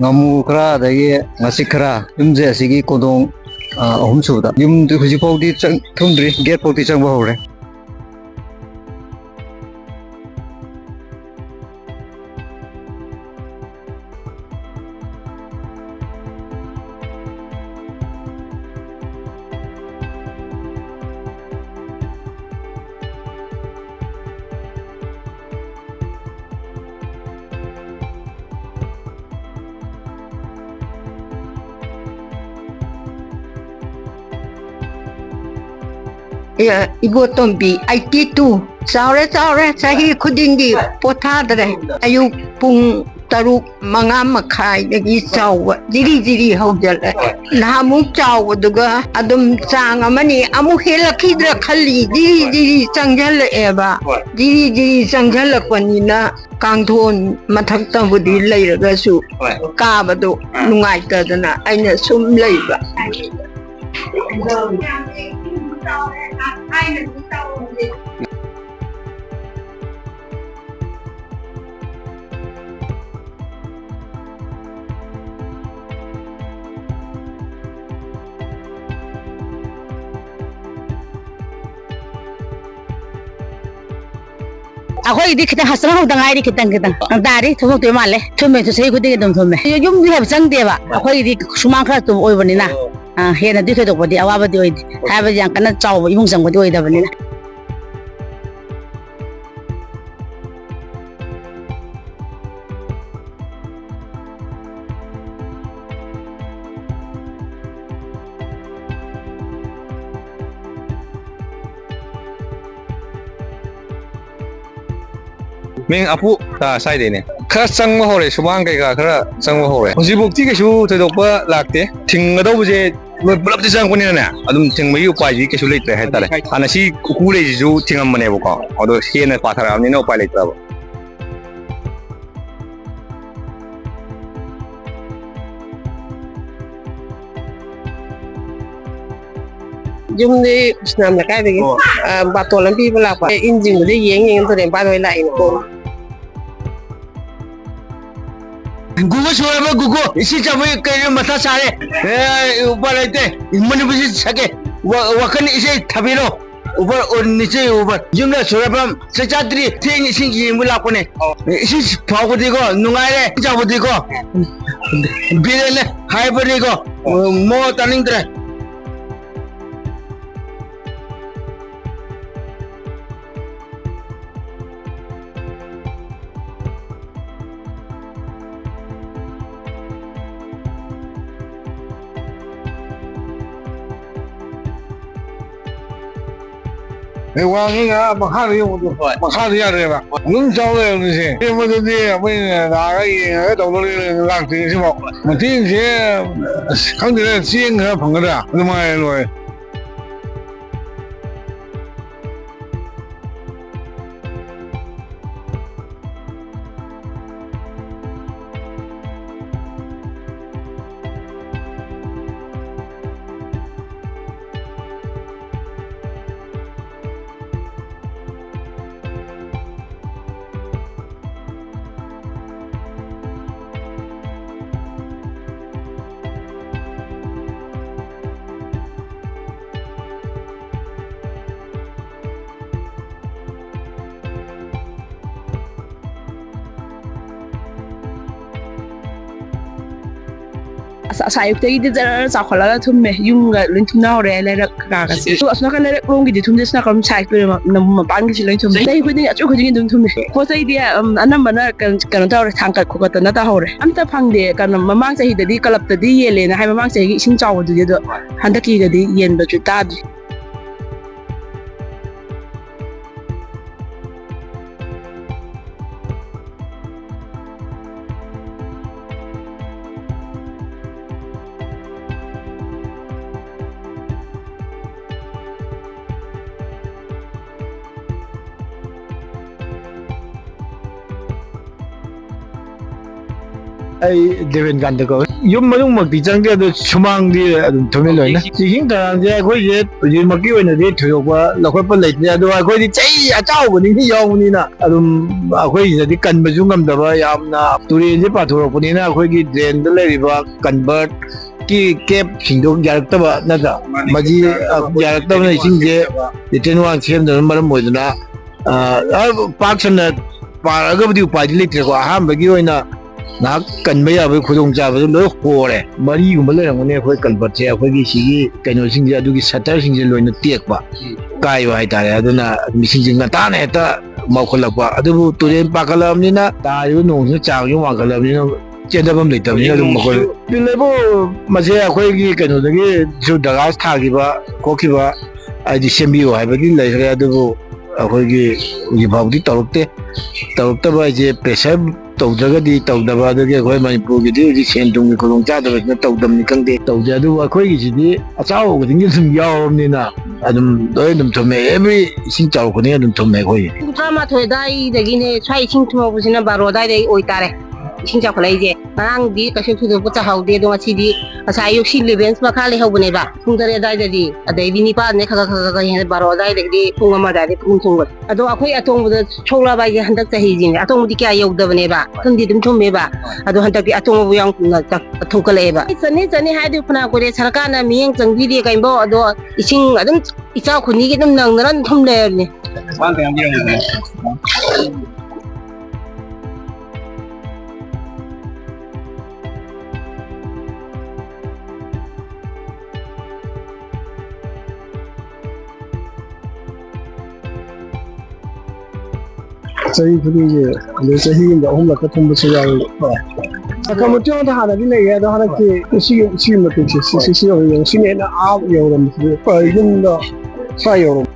ngamu khara dagi ngasi khara yumje asigi kodong ahum suda yum du huji pawdi thumdri gate pawdi changba hore Ibu Tombi, IT2, saure sahi kudingi potadre, ayu pung taruk mga makai lagi sawa, diri haujala. Nahamuk sawa duga, adum sang amani, amu hela kidra khali, diri sangjala eba, diri sangjala kwanina, kangthon mathak tambudi layraga su, kabado, nungai tadana, aina sum layba. Aku ini kita hasil mau dengar ini kita dari tuh tuh malah tuh itu saya ikut dengan tuh yum dia besang dia pak aku ini cuma kerja tuh oi benih nah hena dia tuh bodi awal bodi oi hai yang kena jauh ibu sang bodi oi dah benih nah Ming apu ta sai de ne khara changma hore sumang kai ga khara changma hore hoji bukti ke su thedokpa lakte thing do buje bulap ti chang kuni na adum thing mai upai ji ke su leite hai tare ana si ku le ji ju thingam mane bo ko odo hena pathara amni no upai leite ba Yung di Nam là cái gì bà tổ làm gì là phải in gì để giếng tôi đem ba đôi lại cô gugu soe ba gugu isi chamai kai mata sare upar aite mani bisi sake wakan isi thabiro upar on niche upar jumla sorapam sechadri thing isi gi mula kone isi phagodi ko nungai re jabodi ko birele haibodi ko mo taning tre Wangi nga makha yung mo makha ya re ba nung chao le ni se ye mo de mai na ga yin ga dou lo le lang tin si mo mo tin se khang de jing ga phang ga da ni mai lo Saya itu itu adalah sekolah tu meh yung lentum na orang lelak kagas. Tu asal kan lelak orang gitu tu nak kalau cai tu nama bangkit si lentum. Tapi aku ni acuk aku jadi tu meh. Kota dia anak mana kan tahu orang tangkat kau kata nak tahu orang. Am tak pang dia kan memang saya tadi kalau tadi ye le, hai memang saya sing jauh tu dia tu. Hendak kira dia yen berjuta. Ai Devin Gandhi ko ꯌꯨꯝ ꯃꯅꯨꯡꯃꯛꯇꯤ ꯆꯪꯗꯦ ꯑꯗꯣ ꯁꯨꯃꯥꯡꯗꯤ ꯑꯗꯨꯝ ꯊꯨꯝꯃꯤ ꯂꯣꯏꯅ ꯏꯁꯤꯡ ꯇꯥꯔꯝꯁꯦ ꯑꯩꯈꯣꯏꯁꯦ ꯍꯧꯖꯤꯛꯃꯛꯀꯤ ꯑꯣꯏꯅꯗꯤ ꯊꯣꯏꯗꯣꯛꯄ ꯂꯧꯈꯠꯄ ꯂꯩꯇꯦ ꯑꯗꯣ ꯑꯩꯈꯣꯏꯗꯤ ꯆꯍꯤ ꯑꯆꯥꯎꯕꯅꯤꯅ ꯌꯥꯎꯕꯅꯤꯅ ꯑꯗꯨꯝ ꯑꯩꯈꯣꯏꯁꯤꯗꯗꯤ ꯀꯟꯕꯁꯨ ꯉꯝꯗꯕ ꯌꯥꯝꯅ ꯇꯨꯔꯦꯟꯁꯦ ꯄꯥꯊꯣꯔꯛꯄꯅꯤ나 ꯑꯩꯈꯣꯏꯒꯤ ꯗ꯭ꯔꯦꯟꯗ ꯂꯩꯔꯤꯕ ꯀꯟꯚꯔꯠ ꯀꯤ ꯀꯦꯞꯁꯤꯡꯗꯣ ꯌꯥꯔꯛꯇꯕ ꯅꯠꯇ꯭ꯔꯥ ꯃꯁꯤ ꯌꯥꯔꯛꯇꯕꯅ ꯏꯁꯤꯡꯁꯦ ꯔꯤꯇꯔꯟ ꯋꯥꯜ ꯁꯦꯝꯗꯕꯅ ꯃꯔꯝ ꯑꯣꯏꯗꯨꯅ ꯄꯥꯛ ꯁꯟꯅ ꯄꯥꯔꯛꯑꯒꯕꯨꯗꯤ ꯎꯄꯥꯏꯗꯤ ꯂꯩꯇ꯭ꯔꯦꯀꯣ ꯑꯍꯥꯟꯕꯒꯤ ꯑꯣꯏꯅ ꯉꯥꯏꯍꯥꯛ ꯀꯟꯕ ꯌꯥꯕꯒꯤ ꯈꯨꯗꯣꯡꯆꯥꯕꯗꯨ ꯂꯣꯏ ꯍꯣꯔꯦ ꯃꯔꯤꯒꯨꯝꯕ ꯂꯩꯔꯝꯒꯅꯤ ꯑꯩꯈꯣꯏ ꯀꯟꯚꯔꯠꯁꯦ ꯑꯩꯈꯣꯏꯒꯤ ꯁꯤꯒꯤ ꯀꯩꯅꯣꯁꯤꯡꯁꯦ ꯑꯗꯨꯒꯤ ꯁꯇꯔꯁꯤꯡꯁꯦ ꯂꯣꯏꯅ ꯇꯦꯛꯄ ꯀꯥꯏꯕ ꯍꯥꯏꯇꯥꯔꯦ ꯑꯗꯨꯅ ꯃꯤꯁꯤꯡꯁꯦ ꯉꯟꯇꯥꯅ ꯍꯦꯛꯇ ꯃꯧꯈꯠꯂꯛꯄ ꯑꯗꯨꯕꯨ ꯇꯨꯔꯦꯟ ꯄꯥꯈꯠꯂꯛꯑꯕꯅꯤꯅ ꯇꯥꯔꯤꯕ ꯅꯣꯡꯁꯤꯅ ꯆꯥꯡꯁꯨ ꯋꯥꯡꯈꯠꯂꯕꯅꯤꯅ ꯆꯦꯟꯗꯐꯝ ꯂꯩꯇꯕꯅꯤꯅ ꯑꯗꯨꯝ ꯃꯈꯣꯏ ꯂꯩꯕꯨ ꯃꯁꯦ ꯑꯩꯈꯣꯏꯒꯤ ꯀꯩꯅꯣꯗꯒꯤꯁꯨ ꯗꯔꯒꯥꯁ ꯊꯥꯈꯤꯕ ꯈꯣꯠꯈꯤꯕ ꯍꯥꯏꯗꯤ ꯁꯦꯝꯕꯤꯌꯨ ꯍꯥꯏꯕꯗꯤ ꯂꯩꯈ꯭ꯔꯦ ꯑꯗꯨꯕꯨ ꯑꯩꯈꯣꯏꯒꯤ ꯍꯧꯖꯤꯛꯐꯥꯎꯗꯤ ꯇꯧꯔꯛꯇꯕ ꯍꯥꯏꯁꯦ ꯄ꯭ꯔꯦꯁꯔ ꯇꯧꯗ꯭ꯔꯒꯗꯤ ꯇꯧꯗꯕ ꯑꯗꯨꯒꯤ ꯑꯩꯈꯣꯏ ꯃꯅꯤꯄꯨꯔꯒꯤꯗꯤ ꯍꯧꯖꯤꯛ ꯁꯦꯟ ꯊꯨꯝꯒꯤ ꯈꯨꯗꯣꯡꯆꯥꯗꯕꯁꯤꯅ ꯇꯧꯗꯕꯅꯤ ꯈꯪꯗꯦ ꯇꯧꯗꯦ ꯑꯗꯨꯕꯨ ꯑꯩꯈꯣꯏꯒꯤꯁꯤꯗꯤ ꯑꯆꯥꯎꯕ ꯈꯨꯗꯤꯡꯒꯤ ꯑꯗꯨꯝ ꯌꯥꯎꯔꯕꯅꯤꯅ ꯑꯗꯨꯝ ꯂꯣꯏ ꯑꯗꯨꯝ ꯊꯨꯝꯃꯦ ꯑꯦꯕ꯭ꯔꯤ ꯏꯁꯤꯡ ꯆꯥꯎꯔꯛ ꯈꯨꯗꯤꯡ ꯑꯗꯨꯝ ꯊꯨꯝꯃꯦ ꯑꯩꯈꯣꯏꯒꯤ 18 ꯑꯗꯥꯏꯗꯒꯤꯅꯦ ꯁ꯭ꯋꯥꯏ ꯏꯁꯤꯡ ꯊꯨꯝꯃꯛꯄꯁꯤꯅ 12 ꯑꯗꯥꯏꯗꯒꯤ ꯑꯣꯏꯇꯥꯔꯦ ꯏꯁꯤꯡ ꯆꯥꯎꯈꯠꯂꯛꯏꯁꯦ ꯉꯔꯥꯡꯗꯤ ꯀꯩꯁꯨ ꯊꯣꯏꯗꯣꯛꯄ ꯆꯥꯍꯧꯗꯦ ꯑꯗꯣ ꯉꯁꯤꯗꯤ ꯉꯁꯥꯏ ꯑꯌꯨꯛ ꯁꯤ ꯂꯦꯚꯦꯟꯁ ꯃꯈꯥ ꯂꯩꯍꯧꯕꯅꯦꯕ ꯄꯨꯡ 3 ꯑꯗꯥꯏꯗꯗꯤ ꯑꯗꯩꯗꯤ 9 ꯈꯒ ꯍꯦꯟꯅ 12 ꯑꯗꯥꯏꯗꯒꯤꯗꯤ ꯄꯨꯡ 1 ꯑꯗꯥꯏꯗꯒꯤ ꯄꯨꯡ ꯊꯨꯡꯕꯅꯦ ꯑꯗꯣ ꯑꯩꯈꯣꯏ ꯑꯇꯣꯡꯕꯗ ꯁꯣꯛꯂꯕ ꯍꯥꯏꯁꯦ ꯍꯟꯗꯛ ꯆꯍꯤꯁꯤꯅꯦ ꯑꯇꯣꯡꯕꯗꯤ ꯀꯌꯥ ꯌꯧꯗꯕꯅꯦꯕ ꯊꯨꯝꯗꯤ ꯑꯗꯨꯝ ꯊꯨꯝꯃꯦꯕ ꯑꯗꯣ ꯍꯟꯗꯛꯇꯤ ꯑꯇꯣꯡꯕꯕꯨ ꯌꯥꯝ ꯊꯣꯛꯀꯠꯂꯛꯑꯦꯕ ꯆꯅꯤ ꯍꯥꯏꯗꯤ ꯐꯅ ꯀꯨꯏꯔꯦ ꯁꯔꯀꯥꯔꯅ ꯃꯤꯠꯌꯦꯡ ꯆꯪꯕꯤꯗꯦ ꯀꯩꯅꯣ ꯑꯗꯣ ꯏꯁꯤꯡ ꯑꯗꯨꯝ ꯏꯆꯥꯎ ꯈꯨꯟꯅꯤꯒꯤ ꯑꯗꯨꯝ ꯅꯪꯗꯅ ꯑꯗꯨꯝ ꯊꯨꯝ ꯂꯩꯔꯕꯅꯦ ꯆꯍꯤ ꯈꯨꯗꯤꯡꯒꯤ ꯑꯗꯩ ꯆꯍꯤ ꯑꯃꯗ 3ꯂꯛꯀ ꯊꯨꯝꯕꯁꯨ ꯌꯥꯎꯏ ꯀꯝꯃꯨꯅꯤꯇꯤ ꯑꯃꯗ ꯍꯥꯟꯅꯗꯤ ꯂꯩꯌꯦ ꯑꯗꯣ ꯍꯟꯗꯛꯇꯤ ꯁꯤꯒꯤ ꯃꯇꯤꯛꯁꯦ ꯁꯤ ꯌꯧꯔꯦ ꯁꯤꯅ ꯍꯦꯟꯅ ꯌꯧꯔꯝꯕꯁꯤꯗꯤ ꯌꯨꯝꯗ ꯁ꯭ꯋꯥꯏ ꯌꯧꯔꯝ